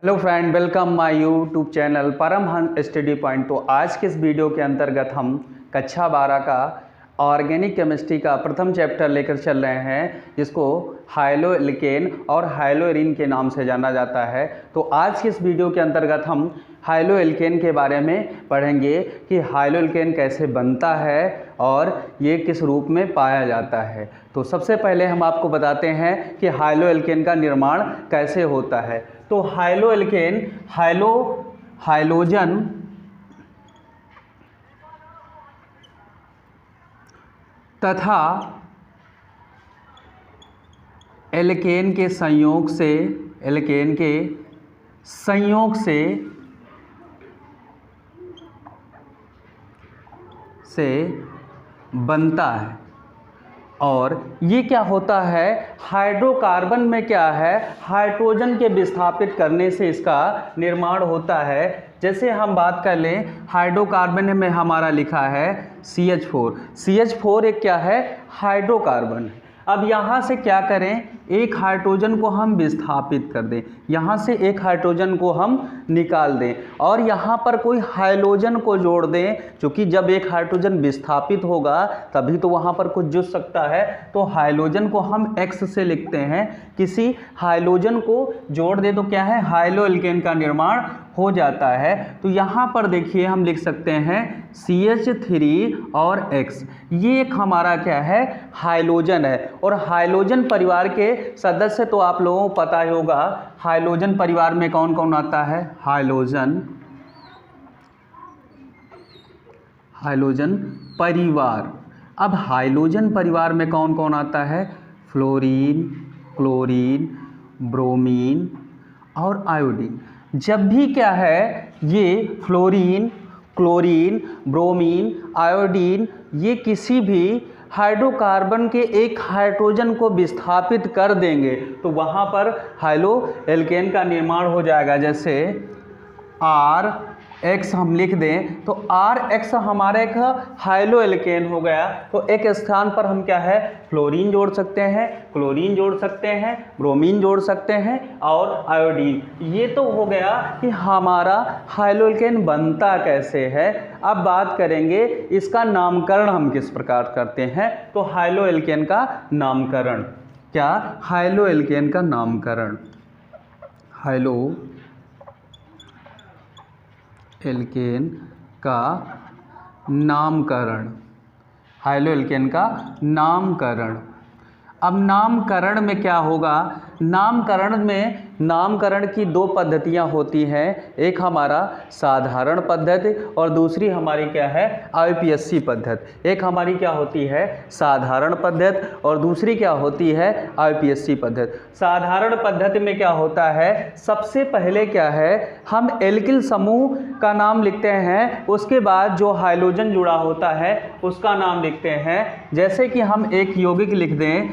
Hello friend, welcome my YouTube channel Paramhans study point. तो आज के इस वीडियो के अंतर्गत हम कक्षा 12 का ऑर्गेनिक केमिस्ट्री का प्रथम चैप्टर लेकर चल रहे हैं, जिसको हाइलोएल्केन और हाइलोएरीन के नाम से जाना जाता है। तो आज के इस वीडियो के अंतर्गत हम हाइलोएल्केन के बारे में पढ़ेंगे कि हाइलोएल्केन कैसे बनता है और ये किस रूप में पाया जाता है। तो सबसे पहले हम आपको बताते हैं कि हाइलोएल्केन का निर्माण कैसे होता है। तो हाइलोएल्केन हाइलोजन तथा एल्केन के संयोग से बनता है। और ये क्या होता है, हाइड्रोकार्बन में क्या है, हाइड्रोजन के विस्थापित करने से इसका निर्माण होता है। जैसे हम बात कर लें, हाइड्रोकार्बन में हमारा लिखा है CH4 एक क्या है, हाइड्रोकार्बन है। अब यहाँ से क्या करें, एक हाइड्रोजन को हम विस्थापित कर दें, यहाँ से एक हाइड्रोजन को हम निकाल दें और यहाँ पर कोई हाइड्रोजन को जोड़ दें, क्योंकि जब एक हाइड्रोजन विस्थापित होगा तभी तो वहाँ पर कुछ जुड़ सकता है। तो हाइड्रोजन को हम X से लिखते हैं, किसी हाइड्रोजन को जोड़ दे तो क्या है, हाइलोएल्केन का निर्माण हो जाता है। तो यहाँ पर देखिए हम लिख सकते हैं CH3 और X, ये एक हमारा क्या है, हाइड्रोजन है। और हाइड्रोजन परिवार के सदस्य तो आप लोगों को पता ही होगा, हाइड्रोजन परिवार में कौन कौन आता है, हाइड्रोजन परिवार। अब हाइड्रोजन परिवार में कौन कौन आता है, फ्लोरीन, क्लोरीन, ब्रोमीन और आयोडीन। जब भी क्या है, ये फ्लोरीन, क्लोरीन, ब्रोमीन, आयोडीन, ये किसी भी हाइड्रोकार्बन के एक हाइड्रोजन को विस्थापित कर देंगे तो वहाँ पर हाइलोएल्केन का निर्माण हो जाएगा। जैसे RX हम लिख दें तो RX हमारे एक हाइलोएल्केन हो गया। तो एक स्थान पर हम क्या है, फ्लोरीन जोड़ सकते हैं, क्लोरीन जोड़ सकते हैं, ब्रोमीन जोड़ सकते हैं और आयोडीन। ये तो हो गया कि हमारा हाइलोएल्केन बनता कैसे है। अब बात करेंगे इसका नामकरण हम किस प्रकार करते हैं। तो हाइलोएल्केन का नामकरण क्या, हाइलोएल्केन का नामकरण, हाइलोएल्केन का नामकरण। अब नामकरण में क्या होगा, नामकरण की दो पद्धतियां होती हैं, एक हमारा साधारण पद्धति और दूसरी हमारी क्या है, IUPAC पद्धति। एक हमारी क्या होती है, साधारण पद्धति और दूसरी क्या होती है, IUPAC पद्धति। साधारण पद्धति में क्या होता है, सबसे पहले क्या है, हम एल्किल समूह का नाम लिखते हैं, उसके बाद जो हाइड्रोजन जुड़ा होता है उसका नाम लिखते हैं। जैसे कि हम एक यौगिक लिख दें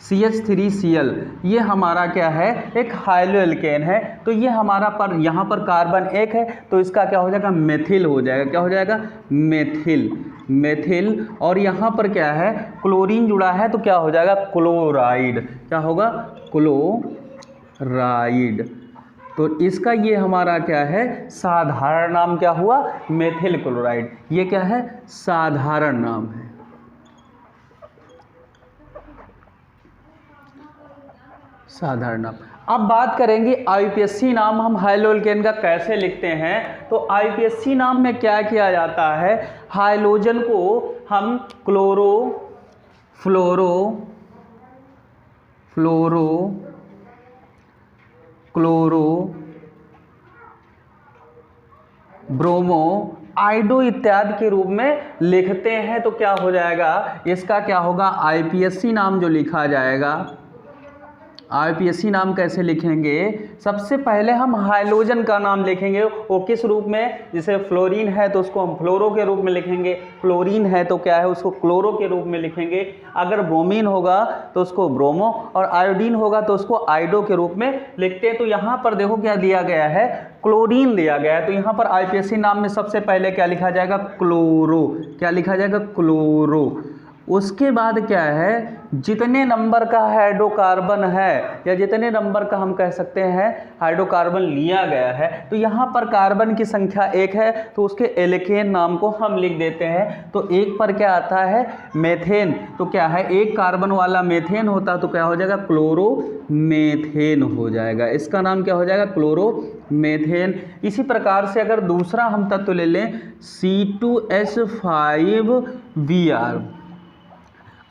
CH3Cl, ये हमारा क्या है, एक हाइलोएल्केन है। तो ये हमारा यहाँ पर कार्बन एक है तो इसका क्या हो जाएगा, मेथिल हो जाएगा। क्या हो जाएगा, मेथिल। और यहाँ पर क्या है, क्लोरीन जुड़ा है तो क्या हो जाएगा, क्लोराइड। क्या होगा, क्लोराइड। तो इसका ये हमारा क्या है, साधारण नाम क्या हुआ, मेथिल क्लोराइड। ये क्या है, साधारण नाम है। साधारण नाम। अब बात करेंगे IUPAC नाम हम हाइलोएल्केन का कैसे लिखते हैं। तो IUPAC नाम में क्या किया जाता है, हाइड्रोजन को हम क्लोरो, ब्रोमो, आइडो इत्यादि के रूप में लिखते हैं। तो क्या हो जाएगा, इसका क्या होगा, IUPAC नाम जो लिखा जाएगा, IUPAC नाम कैसे लिखेंगे, सबसे पहले हम हाइड्रोजन का नाम लिखेंगे। वो किस रूप में, जैसे फ्लोरीन है तो उसको हम फ्लोरो के रूप में लिखेंगे, क्लोरीन है तो क्या है, उसको क्लोरो के रूप में लिखेंगे। अगर ब्रोमीन होगा तो उसको ब्रोमो और आयोडीन होगा तो उसको आइडो के रूप में लिखते हैं। तो यहाँ पर देखो क्या दिया गया है, क्लोरीन दिया गया है। तो यहाँ पर IUPAC नाम में सबसे पहले क्या लिखा जाएगा, क्लोरो। क्या लिखा जाएगा, क्लोरो। उसके बाद क्या है, जितने नंबर का हाइड्रोकार्बन है या जितने नंबर का हम कह सकते हैं हाइड्रोकार्बन लिया गया है, तो यहाँ पर कार्बन की संख्या 1 है तो उसके एल्केन नाम को हम लिख देते हैं। तो 1 पर क्या आता है, मेथेन। तो क्या है, 1 कार्बन वाला मेथेन होता तो क्या हो जाएगा, क्लोरोमेथेन हो जाएगा। इसका नाम क्या हो जाएगा, क्लोरोमेथेन। इसी प्रकार से अगर दूसरा हम तत्व ले लें C2H5Br।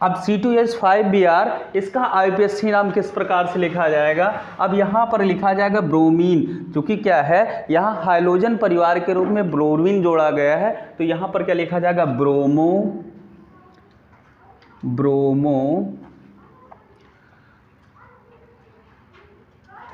अब C2H5Br इसका IUPAC नाम किस प्रकार से लिखा जाएगा, अब यहाँ पर लिखा जाएगा ब्रोमीन, क्योंकि क्या है यहाँ हाइड्रोजन परिवार के रूप में ब्रोमीन जोड़ा गया है, तो यहाँ पर क्या लिखा जाएगा, ब्रोमो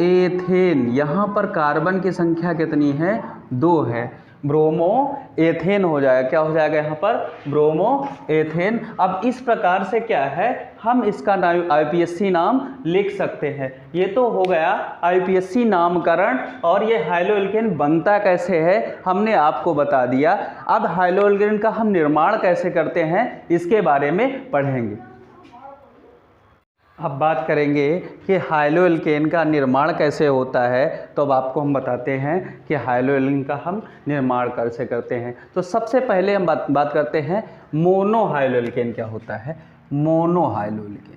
एथेन। यहाँ पर कार्बन की संख्या कितनी है, 2 है, ब्रोमो एथेन हो जाएगा। क्या हो जाएगा यहाँ पर, ब्रोमो एथेन। अब इस प्रकार से क्या है, हम इसका IUPAC नाम लिख सकते हैं। ये तो हो गया IUPAC नामकरण, और ये हाइड्रोएल्केन बनता कैसे है हमने आपको बता दिया। अब हाइड्रोएल्केन का हम निर्माण कैसे करते हैं इसके बारे में पढ़ेंगे। अब बात करेंगे कि हाइड्रोएल्केन का निर्माण कैसे होता है, तो अब आपको हम बताते हैं कि हाइड्रोएल्केन का हम निर्माण कैसे करते हैं। तो सबसे पहले हम बात करते हैं मोनोहाइड्रोएल्केन क्या होता है। मोनोहाइड्रोएल्केन।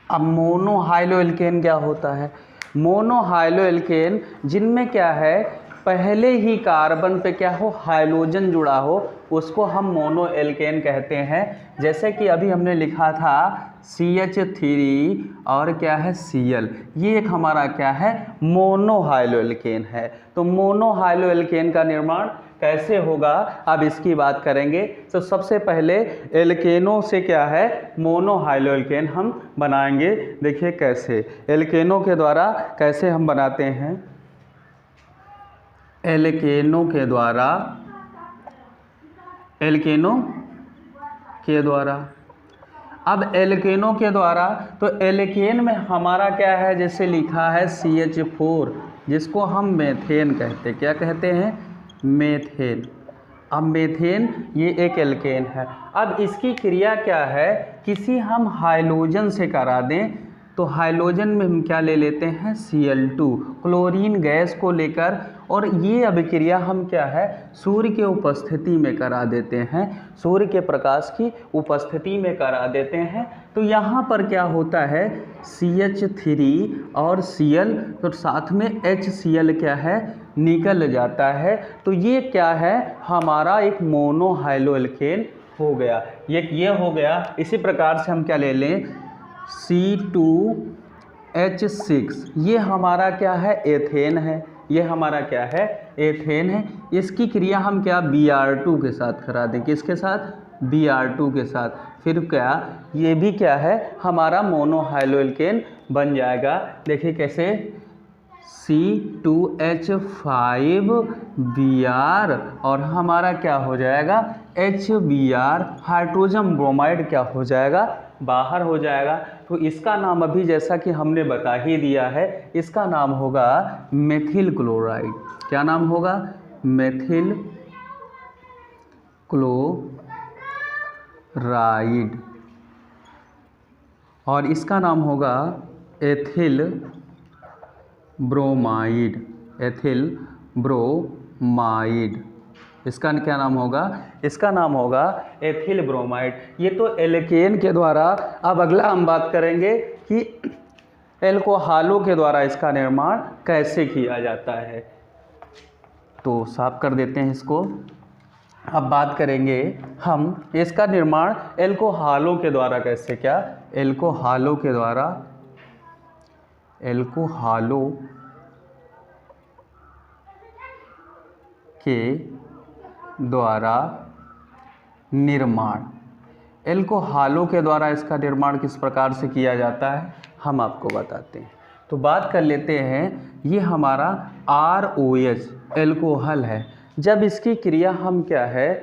अब मोनोहाइड्रोएल्केन क्या होता है, मोनोहाइड्रोएल्केन जिनमें क्या है पहले ही कार्बन पे क्या हो, हाइड्रोजन जुड़ा हो, उसको हम मोनोएल्केन कहते हैं। जैसे कि अभी हमने लिखा था CH3 और क्या है Cl, ये एक हमारा क्या है, मोनोहाइड्रोएल्केन है। तो मोनोहाइड्रोएल्केन का निर्माण कैसे होगा, अब इसकी बात करेंगे। तो सबसे पहले एल्केनों से क्या है, मोनोहाइड्रोएल्केन हम बनाएंगे। देखिए कैसे, एल्केनों के द्वारा कैसे हम बनाते हैं, एल्केनों के द्वारा। अब एल्केनों के द्वारा, तो एल्केन में हमारा क्या है, जैसे लिखा है CH4, जिसको हम मेथेन कहते हैं। क्या कहते हैं, मेथेन। अब मेथेन ये एक एल्केन है। अब इसकी क्रिया क्या है, किसी हम हाइड्रोजन से करा दें, तो हाइड्रोजन में हम क्या ले लेते हैं, Cl2, क्लोरीन गैस को लेकर, और ये अभिक्रिया हम क्या है, सूर्य के उपस्थिति में करा देते हैं, सूर्य के प्रकाश की उपस्थिति में करा देते हैं। तो यहाँ पर क्या होता है, CH3 और Cl, तो साथ में HCl क्या है, निकल जाता है। तो ये क्या है, हमारा एक मोनोहाइड्रोएल्केन हो गया। ये हो गया। इसी प्रकार से हम क्या ले लें, C2H6, ये हमारा क्या है, एथेन है। ये हमारा क्या है, एथेन है। इसकी क्रिया हम क्या, Br2 के साथ करा दें। किसके साथ, Br2 के साथ। फिर क्या, ये भी क्या है, हमारा मोनोहाइड्रोएल्केन बन जाएगा। देखिए कैसे, C2H5Br और हमारा क्या हो जाएगा, HBr, हाइड्रोजन ब्रोमाइड क्या हो जाएगा, बाहर हो जाएगा। तो इसका नाम अभी जैसा कि हमने बता ही दिया है, इसका नाम होगा मेथिल क्लोराइड। क्या नाम होगा, मेथिल क्लोराइड, और इसका नाम होगा एथिल ब्रोमाइड। इसका क्या नाम होगा, इसका नाम होगा एथिल ब्रोमाइड। ये तो एल्केन के द्वारा। अब अगला हम बात करेंगे कि एल्कोहलों के द्वारा इसका निर्माण कैसे किया जाता है। तो साफ कर देते हैं इसको। अब बात करेंगे हम इसका निर्माण एल्कोहलों के द्वारा कैसे, क्या, एल्कोहलों के द्वारा निर्माण। एल्कोहलों के द्वारा इसका निर्माण किस प्रकार से किया जाता है हम आपको बताते हैं। तो बात कर लेते हैं, ये हमारा ROH एल्कोहल है। जब इसकी क्रिया हम क्या है,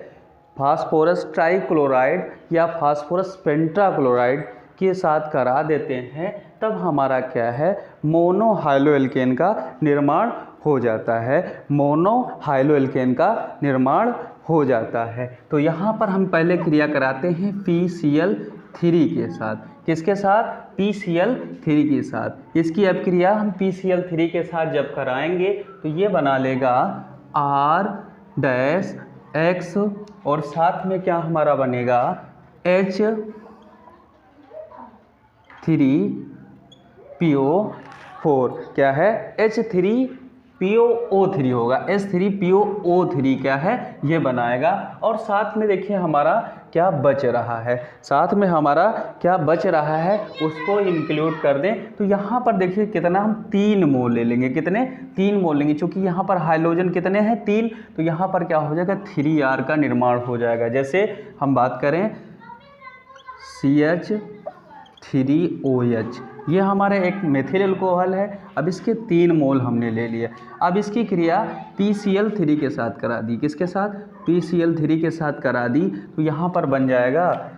फास्फोरस ट्राइक्लोराइड या फास्फोरस पेंटाक्लोराइड के साथ करा देते हैं, तब हमारा क्या है, मोनो हाइड्रोएल्केन का निर्माण हो जाता है, मोनो हाइड्रोएल्केन का निर्माण हो जाता है। तो यहाँ पर हम पहले क्रिया कराते हैं PCl3 के साथ, किसके साथ, PCl3 के साथ। इसकी अब क्रिया हम PCl3 के साथ जब कराएंगे तो ये बना लेगा R-X और साथ में क्या हमारा बनेगा H3PO4, क्या है H3POO3 होगा, H3POO3 क्या है ये बनाएगा। और साथ में देखिए हमारा क्या बच रहा है, साथ में हमारा क्या बच रहा है उसको इंक्लूड कर दें। तो यहाँ पर देखिए कितना, हम 3 मोल ले लेंगे, कितने, 3 मोल लेंगे, क्योंकि यहाँ पर हाइड्रोजन कितने हैं 3, तो यहाँ पर क्या हो जाएगा 3R का निर्माण हो जाएगा। जैसे हम बात करें CH3OH, ये हमारा एक मेथिल अल्कोहल है। अब इसके 3 मोल हमने ले लिए। अब इसकी क्रिया PCl3 के साथ करा दी, किसके साथ, PCl3 के साथ करा दी, तो यहाँ पर बन जाएगा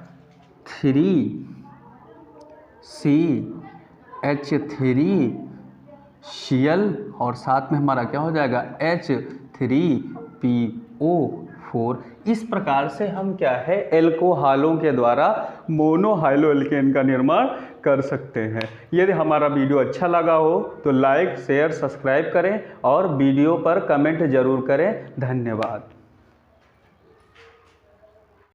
3CH3Cl और साथ में हमारा क्या हो जाएगा H3PO4। इस प्रकार से हम क्या है एल्कोहलों के द्वारा मोनो हाइड्रोएल्केन का निर्माण कर सकते हैं। यदि हमारा वीडियो अच्छा लगा हो तो लाइक, शेयर, सब्सक्राइब करें और वीडियो पर कमेंट जरूर करें। धन्यवाद।